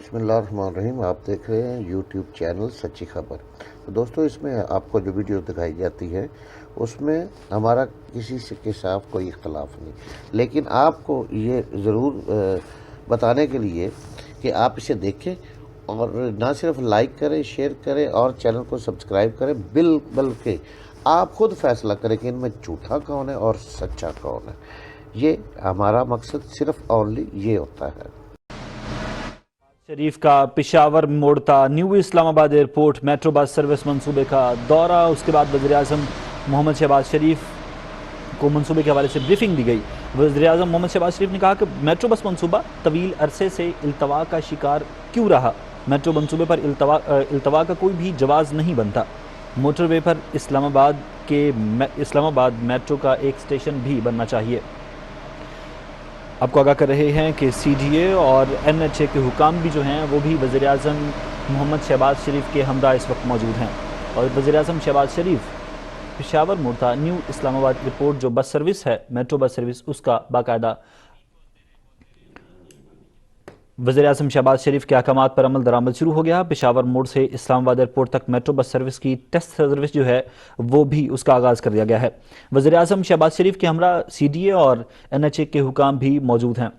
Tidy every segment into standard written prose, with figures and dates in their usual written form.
बिस्मिल्लाहिर्रहमानिर्रहीम। आप देख रहे हैं यूट्यूब चैनल सच्ची खबर। तो दोस्तों, इसमें आपको जो वीडियो दिखाई जाती है उसमें हमारा किसी से के साथ कोई इख्तलाफ नहीं, लेकिन आपको ये ज़रूर बताने के लिए कि आप इसे देखें और ना सिर्फ लाइक करें, शेयर करें और चैनल को सब्सक्राइब करें, बल्कि आप खुद फैसला करें कि इनमें झूठा कौन है और सच्चा कौन है। ये हमारा मकसद सिर्फ ओनली ये होता है। शरीफ का पेशावर मोड़ता New Islamabad airport metro bus service मंसूबे का दौरा। उसके बाद वज़ीर-ए-आज़म मोहम्मद शहबाज शरीफ को मंसूबे के हवाले से ब्रीफिंग दी गई। वज़ीर-ए-आज़म मोहम्मद शहबाज शरीफ ने कहा कि मेट्रो बस मंसूबा तवील अरसे से इल्तवा का शिकार क्यों रहा। मेट्रो मंसूबे पर इल्तवा का कोई भी जवाज़ नहीं बनता। मोटरवे पर इस्लामाबाद मेट्रो का एक स्टेशन भी बनना चाहिए। आपको आगाह कर रहे हैं कि CDA और NHA के हुकाम भी जो हैं वो भी वज़ीर-ए-आज़म मोहम्मद शहबाज शरीफ के हमरा इस वक्त मौजूद हैं। और वज़ीर-ए-आज़म शहबाज शरीफ पेशावर मुर्ता न्यू इस्लामाबाद एयरपोर्ट जो बस सर्विस है, मेट्रो बस सर्विस, उसका बाकायदा वज़ीर-ए-आज़म शहबाज शरीफ के अहकामात पर अमल दरामद शुरू हो गया। पेशावर मोड़ से इस्लामाबाद एयरपोर्ट तक मेट्रो बस सर्विस की टेस्ट सर्विस जो है वो भी उसका आगाज़ कर दिया गया है। वज़ीर-ए-आज़म शहबाज शरीफ के हमरा CDA और NHA के हुकाम भी मौजूद हैं।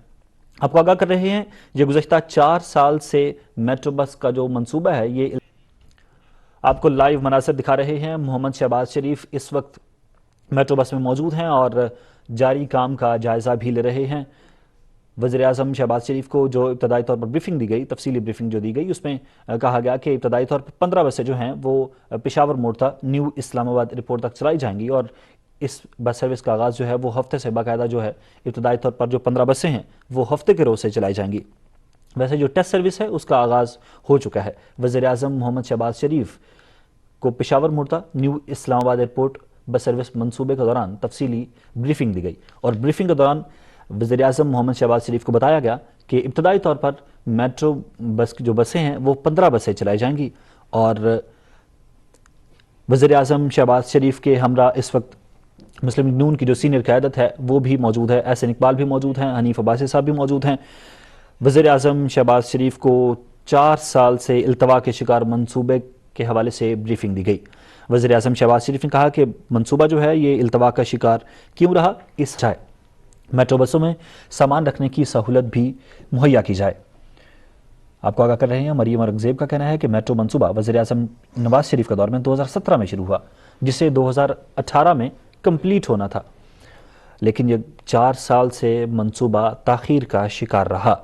आपको आगाह कर रहे हैं ये गुज़श्ता 4 साल से मेट्रो बस का जो मंसूबा है, ये आपको लाइव मनासर दिखा रहे हैं। मोहम्मद शहबाज शरीफ इस वक्त मेट्रो बस में मौजूद हैं और जारी काम का जायज़ा भी ले रहे हैं। वज़ीर-ए-आज़म शहबाज शरीफ को जो इब्तदाई तौर पर ब्रीफिंग दी गई, तफसीली ब्रीफिंग जो दी गई, उसमें कहा गया कि इब्तदाई तौर पर 15 बसें जो हैं वो पेशावर मोड़ तक न्यू इस्लामाबाद एयरपोर्ट तक चलाई जाएंगी और इस बस सर्विस का आगाज़ जो है वो हफ्ते से बाकायदा जो है इब्तदाई तौर पर जो 15 बसें हैं वो हफ्ते के रोज़ से चलाई जाएंगी। वैसे जो टेस्ट सर्विस है उसका आगाज़ हो चुका है। वज़ीर-ए-आज़म मोहम्मद शहबाज शरीफ को पेशावर मुर्ता New Islamabad airport bus service मंसूबे के दौरान तफसीली ब्रीफिंग दी गई और ब्रीफिंग के दौरान वज़ीर-ए-आज़म मोहम्मद शहबाज शरीफ को बताया गया कि इब्तदाई तौर पर मेट्रो बस की जो बसें हैं वो 15 बसें चलाई जाएंगी। और वज़ीर-ए-आज़म शहबाज शरीफ के हमरा इस वक्त मुस्लिम लीग नून की जो सीनियर क़यादत है वो भी मौजूद है। एहसन इकबाल भी मौजूद हैं, हनीफ अब्बासी साहब भी मौजूद हैं। वज़ीर-ए-आज़म शहबाज शरीफ को 4 साल से इल्तवा के शिकार मंसूबे के हवाले से ब्रीफिंग दी गई। वज़ीर-ए-आज़म शहबाज शरीफ ने कहा कि मंसूबा जो है ये इल्तवा का शिकार क्यों रहा, इस जाए मेट्रो बसों में सामान रखने की सहूलत भी मुहैया की जाए। आपको आगाह कर रहे हैं, मरियम औरंगज़ेब का कहना है कि मेट्रो मंसूबा वज़ीर-ए-आज़म नवाज शरीफ के दौर में 2017 में शुरू हुआ, जिसे 2018 में कंप्लीट होना था, लेकिन ये 4 साल से मंसूबा ताख़ीर का शिकार रहा।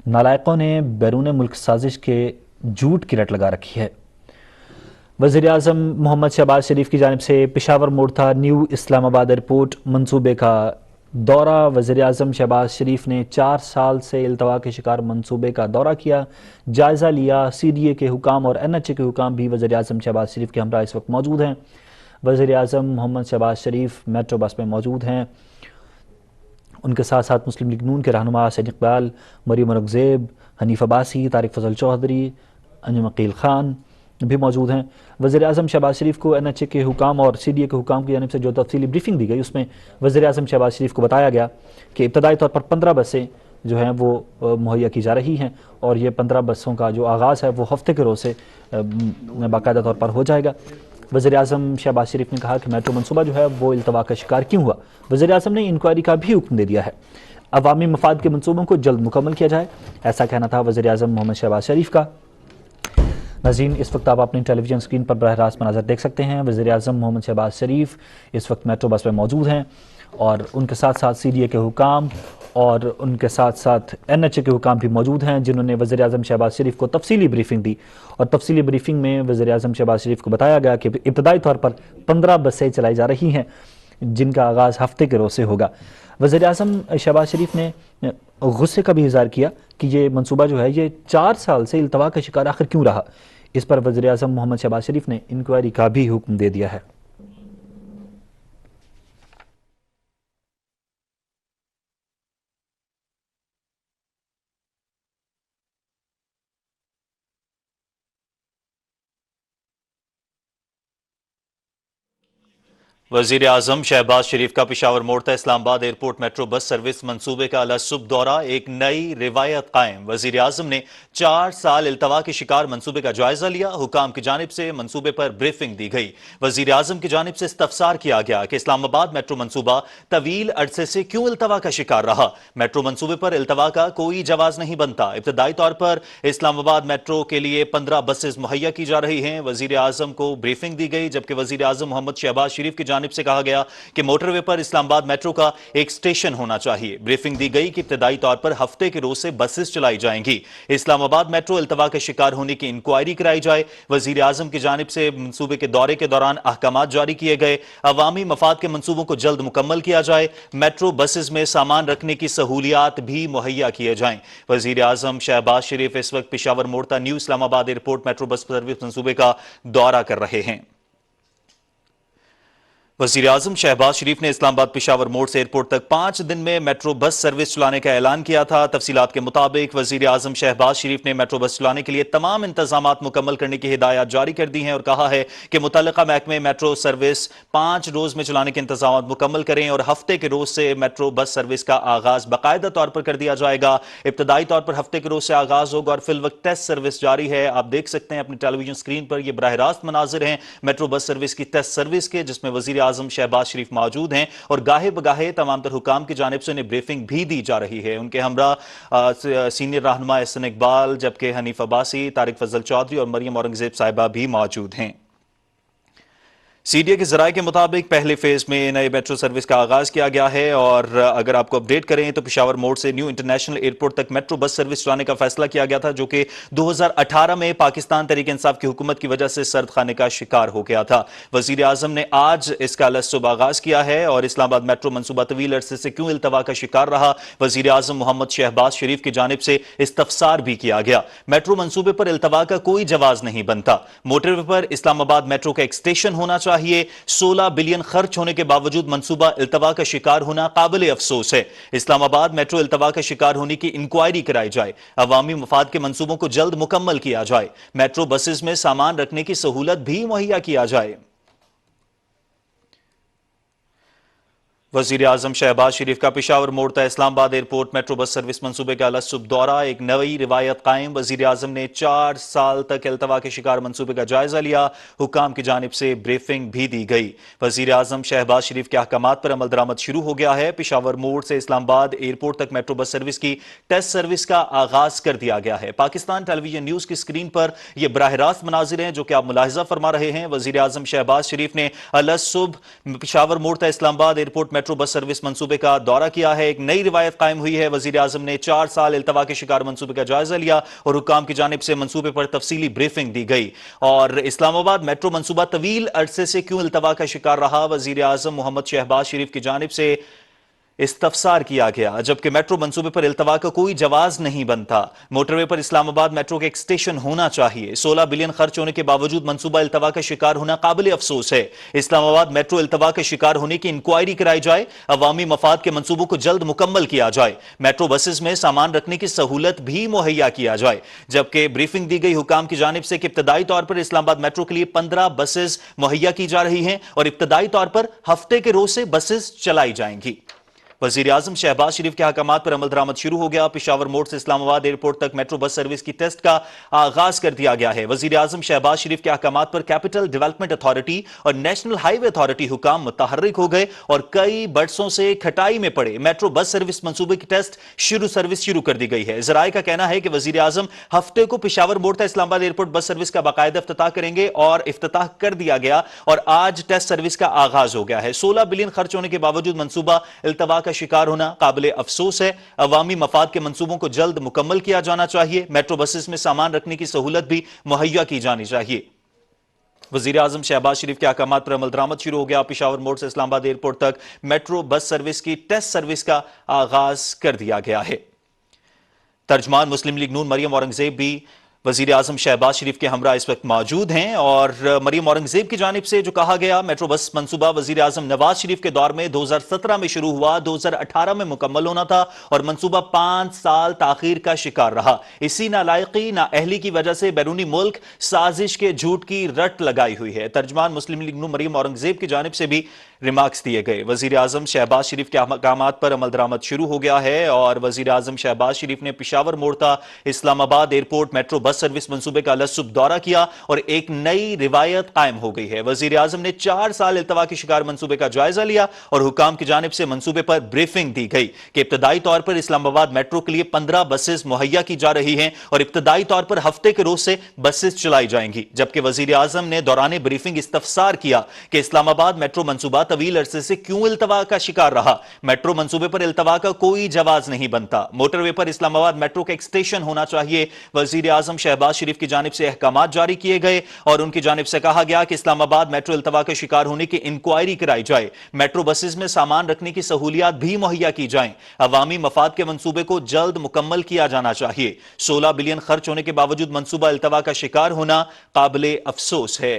नालायकों ने बैरून मुल्क साजिश के झूठ की रट लगा रखी है। वज़ीर-ए-आज़म मोहम्मद शहबाज शरीफ की जानिब से पेशावर मोड़ था न्यू इस्लामाबाद एयरपोर्ट मंसूबे का दौरा। वज़ीर-ए-आज़म शहबाज शरीफ ने 4 साल से इल्तवा के शिकार मंसूबे का दौरा किया, जायज़ा लिया। CDA के हुकाम और NHA के हुकाम भी वज़ीर-ए-आज़म शहबाज शरीफ के हमरा इस वक्त मौजूद हैं। वज़ीर-ए-आज़म मोहम्मद शहबाज शरीफ मेट्रो बस में मौजूद हैं। उनके साथ साथ मुस्लिम लीग नून के रहनुमा एहसन इकबाल, मरियम औरंगज़ेब, हनीफ अब्बासी, तारिक फजल चौधरी, अंजुम अकील खान भी मौजूद हैं। वज़ीर-ए-आज़म शहबाज शरीफ को NHA के हुकाम और CDA के हुकाम की जानिब से जो तफसीली ब्रीफिंग दी गई उसमें वज़ीर-ए-आज़म शहबाज शरीफ को बताया गया कि इब्तदाई तौर पर 15 बसें जो हैं वो मुहैया की जा रही हैं और ये 15 बसों का जो आगाज़ है वो हफ्ते के रोज़ से बाकायदा तौर पर हो जाएगा। वज़ीर-ए-आज़म शहबाज शरीफ ने कहा कि मेट्रो मंसूबा जो है वो इल्तवा का शिकार क्यों हुआ। वज़ीर-ए-आज़म ने इंक्वायरी का भी हुक्म दे दिया है। अवामी मफाद के मंसूबों को जल्द मुकम्मल किया जाए, ऐसा कहना था वज़ीर-ए-आज़म मोहम्मद शहबाज शरीफ का। नाज़रीन, इस वक्त आप अपनी टेलीविजन स्क्रीन पर बरह रास्त मनाज़र देख सकते हैं। वज़ीर-ए-आज़म मोहम्मद शहबाज शरीफ इस वक्त मेट्रो बस में मौजूद हैं और उनके साथ साथ CDA के हुकाम और उनके साथ साथ NHA के हुकाम भी मौजूद हैं, जिन्होंने वज़ीर-ए-आज़म शहबाज शरीफ को तफसीली ब्रीफिंग दी। और तफसीली ब्रीफिंग में वज़ीर-ए-आज़म शहबाज शरीफ को बताया गया कि इब्तदाई तौर पर 15 बसें चलाई जा रही हैं, जिनका आगाज़ हफ्ते के रोज़ से होगा। वज़ीर-ए-आज़म शहबाज शरीफ ने गुस्से का भी इज़हार किया कि ये मंसूबा जो है ये 4 साल से इल्तवा का शिकार आखिर क्यों रहा। इस पर वज़ीर-ए-आज़म मोहम्मद शहबाज शरीफ ने इंक्वायरी का भी हुक्म दे दिया है। वजीर आजम शहबाज शरीफ का पिशावर मोड़ता Islamabad airport metro bus service मंसूबे का अलसुब दौरा, एक नई रिवायत कायम। वजीर आजम ने 4 साल इल्तवा के शिकार मंसूबे का जायजा लिया। हुकाम की जानिब से मंसूबे पर ब्रीफिंग दी गई। वजीर आजम की जानिब से इस्तफसार किया गया कि इस्लामाबाद मेट्रो मंसूबा तवील अरसे से क्यों इल्तवा का शिकार रहा। मेट्रो मंसूबे पर इल्तवा का कोई जवाज नहीं बनता। इब्तदाई तौर पर इस्लामाबाद मेट्रो के लिए 15 बसेस मुहैया की जा रही हैं। वजीर आजम को ब्रीफिंग दी गई, जबकि वजीर आजम मोहम्मद शहबाज शरीफ की जानिब से कहा गया कि मोटरवे पर इस्लामाबाद मेट्रो का एक स्टेशन होना चाहिए। ब्रीफिंग दी गई कि इब्तदाई तौर पर हफ्ते के रोज से बसेस चलाई जाएंगी। इस्लामाबाद मेट्रो इल्तवा के शिकार होने की इंक्वायरी कराई जाए। वजीर आजम की जानिब से मंसूबे के दौरे के दौरान अहकामात जारी किए गए। अवामी मफाद के मंसूबों को जल्द मुकम्मल किया जाए। मेट्रो बसेस में सामान रखने की सहूलियात भी मुहैया किए जाएं। वजीर आजम शहबाज शरीफ इस वक्त पिशावर मोड़ता New Islamabad airport metro bus service मंसूबे का दौरा कर रहे हैं। वजीर आजम शहबाज शरीफ ने इस्लामाबाद पिशावर मोड़ से एयरपोर्ट तक 5 दिन में मेट्रो बस सर्विस चलाने का ऐलान किया था। तफसीलात के मुताबिक वजीर आजम शहबाज शरीफ ने मेट्रो बस चलाने के लिए तमाम इंतजामात मुकम्मल करने की हिदायत जारी कर दी हैं और कहा है कि मुतल्लिका महकमे मेट्रो सर्विस 5 रोज में चलाने के इंतजाम मुकम्मल करें और हफ्ते के रोज से मेट्रो बस सर्विस का आगाज बाकायदा तौर पर कर दिया जाएगा। इब्तदाई तौर पर हफ्ते के रोज से आगाज होगा और फिल वक्त टेस्ट सर्विस जारी है। आप देख सकते हैं अपनी टेलीविजन स्क्रीन पर, यह बराह रास्त मनाजिर हैं मेट्रो बस सर्विस की टेस्ट सर्विस के, जिसमें वजीर आजम शहबाज शरीफ मौजूद हैं और गाहे बगाहे तमाम तर हुकाम की जानिब से उन्हें ब्रीफिंग भी दी जा रही है। उनके हमरा सीनियर रहनुमा एहसन इकबाल, जबकि हनीफ अब्बासी, तारिक फजल चौधरी और मरियम औरंगजेब साहिबा भी मौजूद हैं। सीडीए के जराये के मुताबिक पहले फेज में नए मेट्रो सर्विस का आगाज किया गया है और अगर आपको अपडेट करें तो पिशावर मोड़ से न्यू इंटरनेशनल एयरपोर्ट तक मेट्रो बस सर्विस चलाने का फैसला किया गया था, जो कि 2018 में पाकिस्तान तहरीक इंसाफ की हुकूमत की वजह से सर्द खाने का शिकार हो गया था। वजीर आजम ने आज इसका अलसुब आगाज किया है और इस्लामाबाद मेट्रो मनसूबा तवील अरसे से क्यों इल्तवा का शिकार रहा, वजीर आजम मोहम्मद शहबाज शरीफ की जानिब से इस्तफसार भी किया गया। मेट्रो मनसूबे पर इल्तवा का कोई जवाज नहीं बनता। मोटरवे पर इस्लामाबाद मेट्रो का एक स्टेशन होना चाहिए। 16 बिलियन खर्च होने के बावजूद मंसूबा इल्तवा का शिकार होना काबिल अफसोस है। इस्लामाबाद मेट्रो इल्तवा का शिकार होने की इंक्वायरी कराई जाए। अवामी मफाद के मंसूबों को जल्द मुकम्मल किया जाए। मेट्रो बसेस में सामान रखने की सहूलत भी मुहैया किया जाए। वजीर आजम शहबाज शरीफ का पिशावर मोड़ता Islamabad airport metro bus service मंसूबे का अलसुब दौरा, एक नई रिवायत कायम। वजीर आजम ने 4 साल तक इल्तवा के शिकार मंसूबे का जायजा लिया। हुकाम की जानिब से ब्रीफिंग भी दी गई। वजीर आजम शहबाज शरीफ के अहकामात पर अमल दरामद शुरू हो गया है। पिशावर मोड़ से इस्लामाबाद एयरपोर्ट तक मेट्रो बस सर्विस की टेस्ट सर्विस का आगाज कर दिया गया है। पाकिस्तान टेलीविजन न्यूज की स्क्रीन पर यह बराह रास्त मनाजिर हैं जो कि आप मुलाहिजा फरमा रहे हैं। वजीर आजम शहबाज शरीफ ने अलसुब पिशावर मोड़ता Islamabad airport metro bus service मंसूबे का दौरा किया है। एक नई रिवायत कायम हुई है। वजीर आजम ने 4 साल इल्तवा के शिकार मंसूबे का जायजा लिया और हुकाम की जानिब से मंसूबे पर तफसीली ब्रीफिंग दी गई। और इस्लामाबाद मेट्रो मंसूबा तवील अरसे से क्यों इल्तवा का शिकार रहा, वजीर आजम मोहम्मद शहबाज शरीफ की जानिब से इस्तफसार किया गया, जबकि मेट्रो मंसूबे पर इल्तवा का कोई जवाज नहीं बनता। मोटरवे पर इस्लामाबाद मेट्रो का एक स्टेशन होना चाहिए। 16 बिलियन खर्च होने के बावजूद मंसूबा इल्तवा का शिकार होना काबिल अफसोस है। इस्लामाबाद मेट्रो इल्तवा के शिकार होने की इंक्वायरी कराई जाए। अवामी मफाद के मंसूबों को जल्द मुकम्मल किया जाए। मेट्रो बसेस में सामान रखने की सहूलत भी मुहैया किया जाए। जबकि ब्रीफिंग दी गई हुकाम की जानिब से कि इब्तदाई तौर पर इस्लामाबाद मेट्रो के लिए 15 बसेस मुहैया की जा रही हैं और इब्तदाई तौर पर हफ्ते के रोज से बसेस चलाई जाएंगी। वजीर आजम शहबाज शरीफ के अहकामात पर अमल दरामद शुरू हो गया। पिशावर मोड़ से इस्लामाबाद एयरपोर्ट तक मेट्रो बस सर्विस की टेस्ट का आगाज कर दिया गया है। वजीर आजम शहबाज शरीफ के अहकामात पर कैपिटल डेवलपमेंट अथॉरिटी और नेशनल हाईवे अथॉरिटी हुकाम मुतहर्रिक हो गए और कई बरसों से खटाई में पड़े मेट्रो बस सर्विस मंसूबे की टेस्ट सर्विस शुरू कर दी गई है। जराये का कहना है कि वजीर आजम हफ्ते को पिशावर मोड़ता इस्लामाबाद एयरपोर्ट बस सर्विस का बाकायदा इफ्तिताह करेंगे और इफ्तिताह कर दिया गया और आज टेस्ट सर्विस का आगाज हो गया है। 16 बिलियन खर्च होने के बावजूद मंसूबा इल्तवा का शिकार होना काबिल अफसोस है। अवामी मफाद के मंसूबों को जल्द मुकम्मल किया जाना चाहिए। मेट्रो बसेस में सामान रखने की सहूलत भी मुहैया की जानी चाहिए। वजीर आजम शहबाज शरीफ के अहकामात पर अमल दरामद शुरू हो गया। पिशावर मोड़ से इस्लामाबाद एयरपोर्ट तक मेट्रो बस सर्विस की टेस्ट सर्विस का आगाज कर दिया गया है। तर्जमान मुस्लिम लीग नून मरियम औरंगजेब भी वजीर आजम शहबाज शरीफ के हमरा इस वक्त मौजूद हैं और मरियम औरंगजेब की जानिब से जो कहा गया, मेट्रो बस मंसूबा वजीर आजम नवाज शरीफ के दौर में 2017 में शुरू हुआ, 2018 में मुकम्मल होना था और मंसूबा 5 साल ताखीर का शिकार रहा। इसी नालायकी ना अहली की वजह से बैरूनी मुल्क साजिश के झूठ की रट लगाई हुई है। तर्जमान मुस्लिम लीग नून मरियम औरंगजेब की जानिब से भी ریمارکس دیے گئے۔ وزیر اعظم شہباز شریف کے احکامات پر عمل درآمد شروع ہو گیا ہے اور وزیر اعظم شہباز شریف نے پشاور موڑ تا اسلام آباد ایئرپورٹ میٹرو بس سروس منصوبے کا لصب دورہ کیا اور ایک نئی روایت قائم ہو گئی ہے۔ وزیر اعظم نے 4 سال التوا کے شکار منصوبے کا جائزہ لیا اور حکام کی جانب سے منصوبے پر بریفنگ دی گئی کہ ابتدائی طور پر اسلام آباد میٹرو کے لیے 15 بسز مہیا کی جا رہی ہیں اور ابتدائی طور پر ہفتے کے روز سے بسز چلائی جائیں گی، جبکہ وزیر اعظم نے دوران بریفنگ استفسار کیا کہ اسلام آباد میٹرو منصوبہ طویل عرصے سے کیوں التوا کا شکار رہا۔ میٹرو منصوبے پر التوا کا کوئی جواز نہیں بنتا، موٹر وے پر اسلام آباد میٹرو کا ایک اسٹیشن ہونا چاہیے۔ وزیر اعظم شہباز شریف کی جانب سے احکامات جاری کیے گئے اور ان کی جانب سے کہا گیا کہ اسلام آباد میٹرو التوا کا شکار ہونے کی انکوائری کرائی جائے، میٹرو بسز میں سامان رکھنے کی سہولیات بھی مہیا کی جائیں، عوامی مفاد کے منصوبے کو جلد مکمل کیا جانا چاہیے۔ 16 بلین خرچ ہونے کے باوجود منصوبہ التوا کا شکار ہونا قابل افسوس ہے۔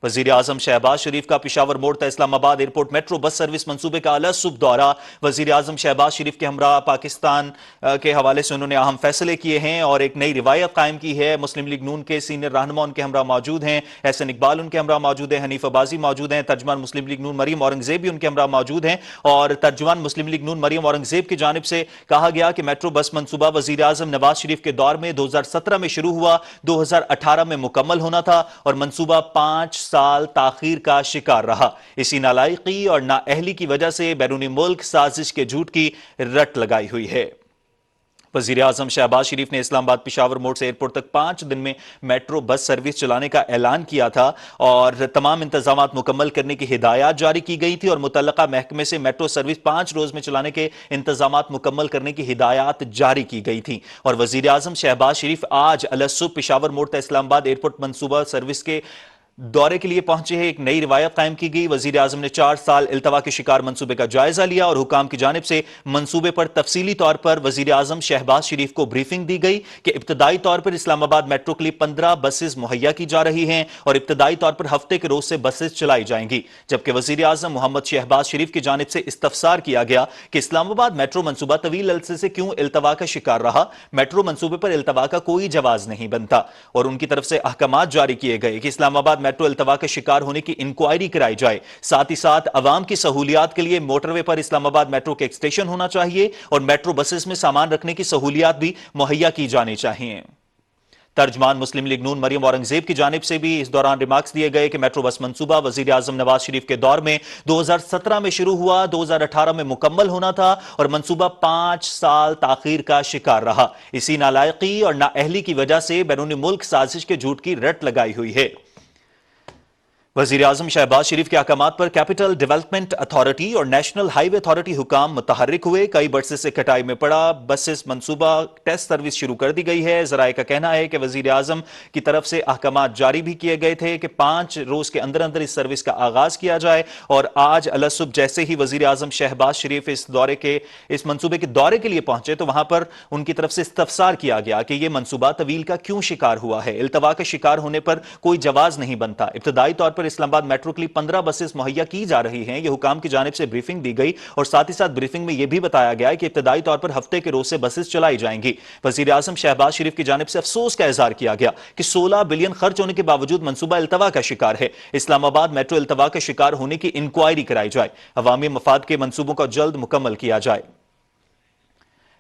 وزیر اعظم شہباز شریف کا پشاور موڑ تا اسلام آباد ایئرپورٹ میٹرو بس سروس منصوبے کا لصب دورہ۔ وزیر اعظم شہباز شریف کے ہمراہ پاکستان کے حوالے سے انہوں نے اہم فیصلے کیے ہیں اور ایک نئی روایت قائم کی ہے۔ مسلم لیگ نون کے سینئر رہنما ان کے ہمراہ موجود ہیں، احسن اقبال ان کے ہمراہ موجود ہیں، حنیف عباسی موجود ہیں، ترجمان مسلم لیگ نون مریم اورنگزیب بھی ان کے ہمراہ موجود ہیں اور ترجمان مسلم لیگ نون مریم اورنگزیب کی جانب سے کہا گیا کہ میٹرو بس منصوبہ وزیر اعظم نواز شریف کے دور میں 2017 میں شروع ہوا، 2018 میں مکمل ہونا تھا اور منصوبہ 5 سال تاخیر کا شکار رہا۔ اسی نالائقی اور نااہلی کی وجہ سے بیرونی ملک سازش کے جھوٹ کی رٹ لگائی ہوئی ہے۔ وزیر اعظم شہباز شریف نے اسلام آباد پشاور موڑ سے ایئرپورٹ تک 5 دن میں میٹرو بس سروس چلانے کا اعلان کیا تھا اور تمام انتظامات مکمل کرنے کی ہدایات جاری کی گئی تھی اور متعلقہ محکمے سے میٹرو سروس 5 روز میں چلانے کے انتظامات مکمل کرنے کی ہدایات جاری کی گئی تھی اور وزیر اعظم شہباز شریف آج الصبح پشاور موڑ تا اسلام آباد ایئرپورٹ منصوبہ سروس کے دورے کے لیے پہنچے ہیں۔ ایک نئی روایت قائم کی گئی۔ وزیر اعظم نے 4 سال التوا کے شکار منصوبے کا جائزہ لیا اور حکام کی جانب سے منصوبے پر تفصیلی طور پر وزیر اعظم شہباز شریف کو بریفنگ دی گئی کہ ابتدائی طور پر اسلام آباد میٹرو کے لیے 15 بسز مہیا کی جا رہی ہیں اور ابتدائی طور پر ہفتے کے روز سے بسز چلائی جائیں گی، جبکہ وزیر اعظم محمد شہباز شریف کی جانب سے استفسار کیا گیا کہ اسلام آباد میٹرو منصوبہ طویل عرصے سے کیوں التوا کا شکار رہا۔ میٹرو منصوبے پر التوا کا کوئی جواز نہیں بنتا اور ان کی طرف سے احکامات جاری کیے گئے کہ اسلام آباد میٹرو التوا کا شکار ہونے کی انکوائری کرائی جائے، ساتھ ہی ساتھ عوام کی سہولیات کے لیے موٹر وے پر اسلام آباد میٹرو کے ایک اسٹیشن ہونا چاہیے اور میٹرو بسز میں سامان رکھنے کی سہولیات بھی مہیا کی جانی چاہیے۔ ترجمان مسلم لیگ نون مریم اورنگزیب کی جانب سے بھی اس دوران ریمارکس دیے گئے کہ میٹرو بس منصوبہ وزیر اعظم نواز شریف کے دور میں 2017 میں شروع ہوا، 2018 میں مکمل ہونا تھا اور منصوبہ 5 سال تاخیر کا شکار رہا۔ اسی نالائقی اور نااہلی کی وجہ سے بیرونی ملک سازش کے جھوٹ کی رٹ لگائی ہوئی ہے۔ وزیر اعظم شہباز شریف کے احکامات پر کیپٹل ڈیولپمنٹ اتھارٹی اور نیشنل ہائی وے اتھارٹی حکام متحرک ہوئے، کئی برسے سے کٹائی میں پڑا بسز منصوبہ ٹیسٹ سروس شروع کر دی گئی ہے۔ ذرائع کا کہنا ہے کہ وزیر اعظم کی طرف سے احکامات جاری بھی کیے گئے تھے کہ 5 روز کے اندر اندر اس سروس کا آغاز کیا جائے اور آج الصبح جیسے ہی وزیر اعظم شہباز شریف اس منصوبے کے دورے کے لیے پہنچے تو وہاں پر ان کی طرف سے استفسار کیا گیا کہ یہ منصوبہ طویل کا کیوں شکار ہوا ہے۔ التوا کا شکار ہونے پر کوئی جواز نہیں بنتا، ابتدائی طور پر اسلام آباد میٹرو کے لیے 15 بسز مہیا کی جا رہی ہیں، یہ حکام کی جانب سے بریفنگ دی گئی اور ساتھ ہی ساتھ بریفنگ میں یہ بھی بتایا گیا کہ ابتدائی طور پر ہفتے کے روز سے بسز چلائی جائیں گی۔ وزیر اعظم شہباز شریف کی جانب سے افسوس کا اظہار کیا گیا کہ 16 بلین خرچ ہونے کے باوجود منصوبہ التوا کا شکار ہے۔ اسلام آباد میٹرو التوا کا شکار ہونے کی انکوائری کرائی جائے، عوامی مفاد کے منصوبوں کو جلد مکمل کیا جائے۔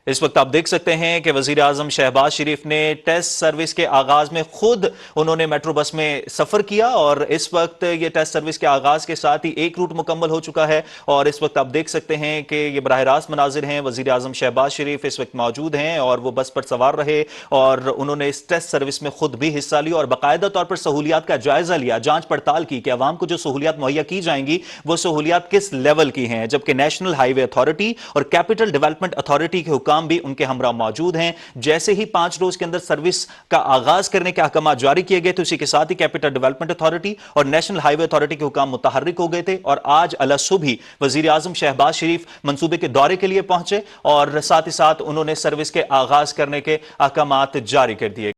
اس وقت آپ دیکھ سکتے ہیں کہ وزیر اعظم شہباز شریف نے ٹیسٹ سروس کے آغاز میں خود انہوں نے میٹرو بس میں سفر کیا اور اس وقت یہ ٹیسٹ سروس کے آغاز کے ساتھ ہی ایک روٹ مکمل ہو چکا ہے اور اس وقت آپ دیکھ سکتے ہیں کہ یہ براہ راست مناظر ہیں۔ وزیر اعظم شہباز شریف اس وقت موجود ہیں اور وہ بس پر سوار رہے اور انہوں نے اس ٹیسٹ سروس میں خود بھی حصہ لیا اور باقاعدہ طور پر سہولیات کا جائزہ لیا، جانچ پڑتال کی کہ عوام کو جو سہولیات مہیا کی جائیں گی وہ سہولیات کس لیول کی ہیں، جبکہ نیشنل ہائی وے اتھارٹی اور کیپٹل ڈیولپمنٹ اتھارٹی کے حکام بھی ان کے ہمراہ موجود ہیں۔ جیسے ہی 5 روز کے اندر سروس کا آغاز کرنے کے احکامات جاری کیے گئے تو اسی کے ساتھ ہی کیپٹل ڈیولپمنٹ اتھارٹی اور نیشنل ہائی وے اتھارٹی کے حکام متحرک ہو گئے تھے اور آج الصبح ہی وزیر اعظم شہباز شریف منصوبے کے دورے کے لیے پہنچے اور ساتھ ہی ساتھ انہوں نے سروس کے آغاز کرنے کے احکامات جاری کر دیے۔